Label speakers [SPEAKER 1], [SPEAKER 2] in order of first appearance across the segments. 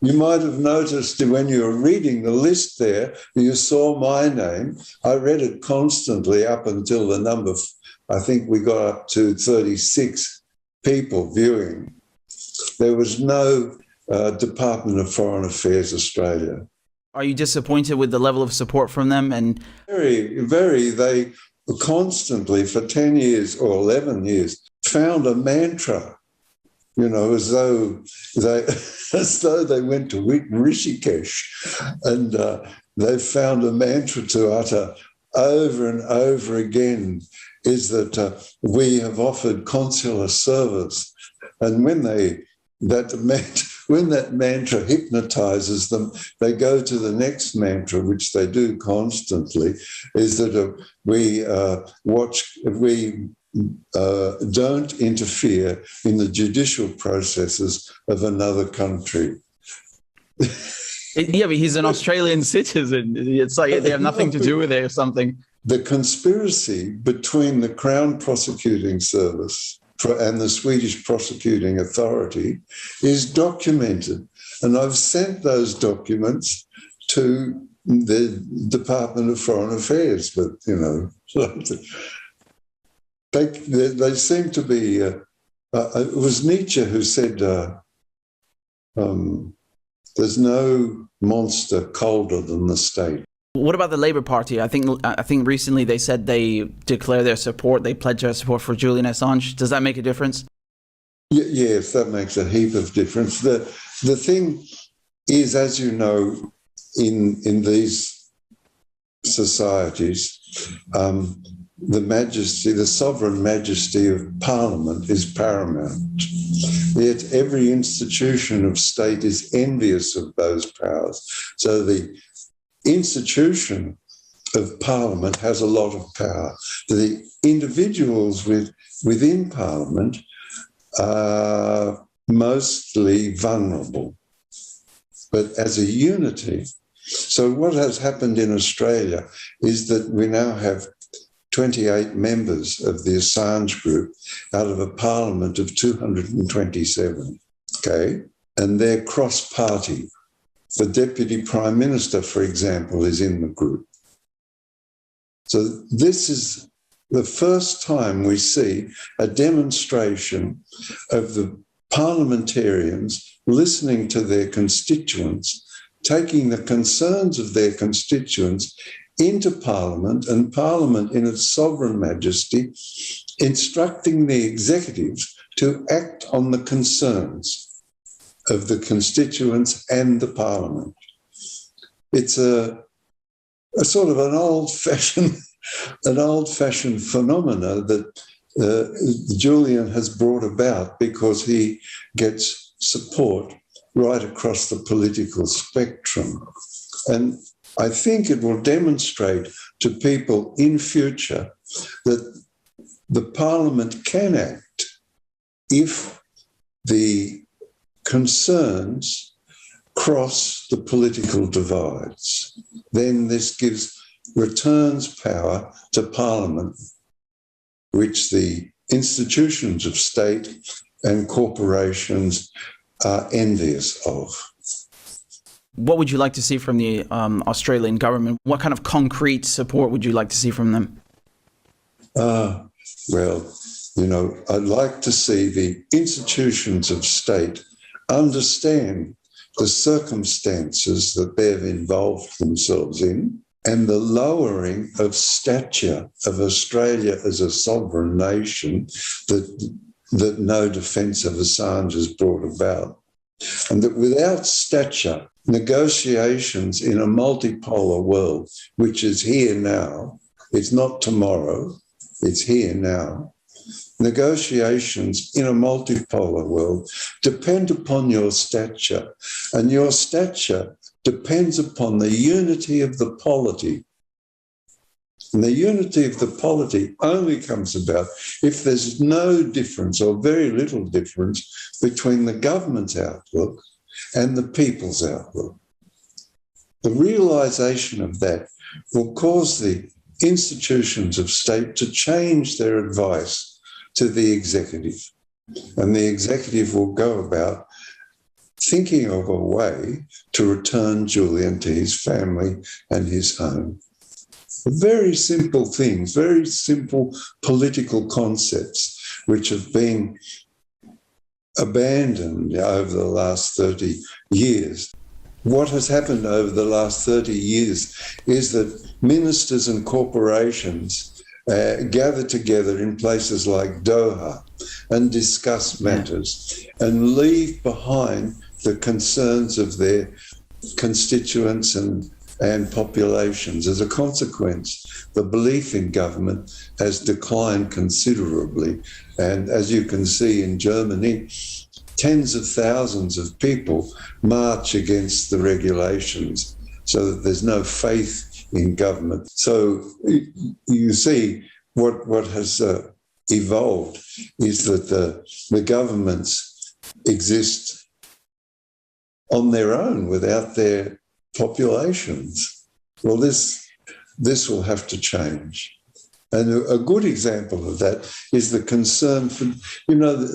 [SPEAKER 1] You might have noticed when you were reading the list there, you saw my name. I read it constantly up until the number, I think we got up to 36 people viewing. There was no Department of Foreign Affairs Australia.
[SPEAKER 2] Are you disappointed with the level of support from them? And
[SPEAKER 1] very, very, they constantly for 10 years or 11 years found a mantra, as though they went to Rishikesh, and they found a mantra to utter over and over again, is that we have offered consular service. And when that mantra hypnotizes them, they go to the next mantra, which they do constantly, is that we don't interfere in the judicial processes of another country.
[SPEAKER 2] Yeah, but he's an Australian citizen. It's like they have nothing to do with it or something.
[SPEAKER 1] The conspiracy between the Crown Prosecuting Service and the Swedish Prosecuting Authority is documented. And I've sent those documents to the Department of Foreign Affairs, but, they seem to be... it was Nietzsche who said, there's no monster colder than the state.
[SPEAKER 2] What about the Labour Party? I think recently they said they declare their support, they pledge their support for Julian Assange. Does that make a difference?
[SPEAKER 1] Yes, that makes a heap of difference. The thing is, as you know, in these societies, the sovereign majesty of Parliament is paramount. Yet every institution of state is envious of those powers. So the institution of Parliament has a lot of power. The individuals within Parliament are mostly vulnerable, but as a unity. So what has happened in Australia is that we now have 28 members of the Assange group out of a parliament of 227, okay? And they're cross-party. The Deputy Prime Minister, for example, is in the group. So this is the first time we see a demonstration of the parliamentarians listening to their constituents, taking the concerns of their constituents into Parliament, and Parliament in its sovereign majesty instructing the executives to act on the concerns of the constituents and the Parliament. It's a sort of an old-fashioned phenomena that Julian has brought about because he gets support right across the political spectrum. And I think it will demonstrate to people in future that the Parliament can act if the concerns cross the political divides. Then this returns power to Parliament, which the institutions of state and corporations are envious of.
[SPEAKER 2] What would you like to see from the Australian government? What kind of concrete support would you like to see from them?
[SPEAKER 1] Well, I'd like to see the institutions of state understand the circumstances that they've involved themselves in and the lowering of stature of Australia as a sovereign nation that no defence of Assange has brought about. And that without stature, negotiations in a multipolar world, which is here now, it's not tomorrow, it's here now. Negotiations in a multipolar world depend upon your stature, and your stature depends upon the unity of the polity. And the unity of the polity only comes about if there's no difference or very little difference between the government's outlook and the people's outlook. The realisation of that will cause the institutions of state to change their advice to the executive. And the executive will go about thinking of a way to return Julian to his family and his home. Very simple things, very simple political concepts which have been abandoned over the last 30 years. What has happened over the last 30 years is that ministers and corporations gather together in places like Doha and discuss matters and leave behind the concerns of their constituents and populations. As a consequence, the belief in government has declined considerably. And as you can see in Germany, tens of thousands of people march against the regulations so that there's no faith in government. So you see what has evolved is that the governments exist on their own without their populations. Well, this will have to change. And a good example of that is the concern for,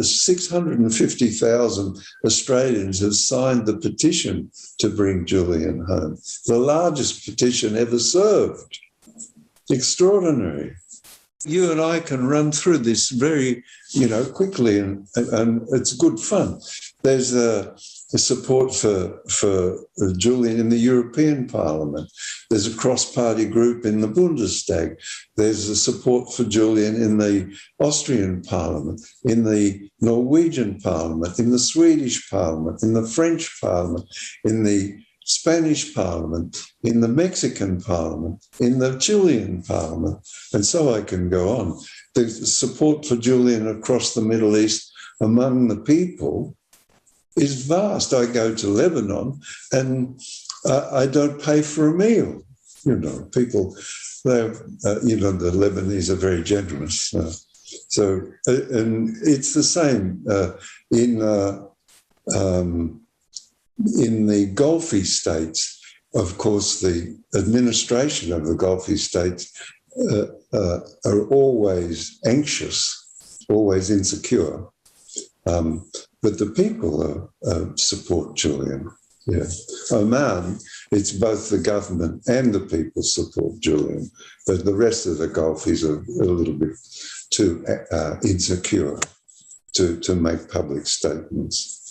[SPEAKER 1] 650,000 Australians have signed the petition to bring Julian home. The largest petition ever served. Extraordinary. You and I can run through this very, quickly, and it's good fun. There's a support for Julian in the European Parliament. There's a cross-party group in the Bundestag. There's a support for Julian in the Austrian Parliament, in the Norwegian Parliament, in the Swedish Parliament, in the French Parliament, in the Spanish Parliament, in the Mexican Parliament, in the Chilean Parliament, and so I can go on. The support for Julian across the Middle East among the people is vast. I go to Lebanon and I don't pay for a meal. People, the Lebanese are very generous. And it's the same in the Gulfy states. Of course, the administration of the Gulfy states are always anxious, always insecure. But the people support Julian. Yeah. Oman, it's both the government and the people support Julian, but the rest of the Gulfies are a little bit too insecure to make public statements.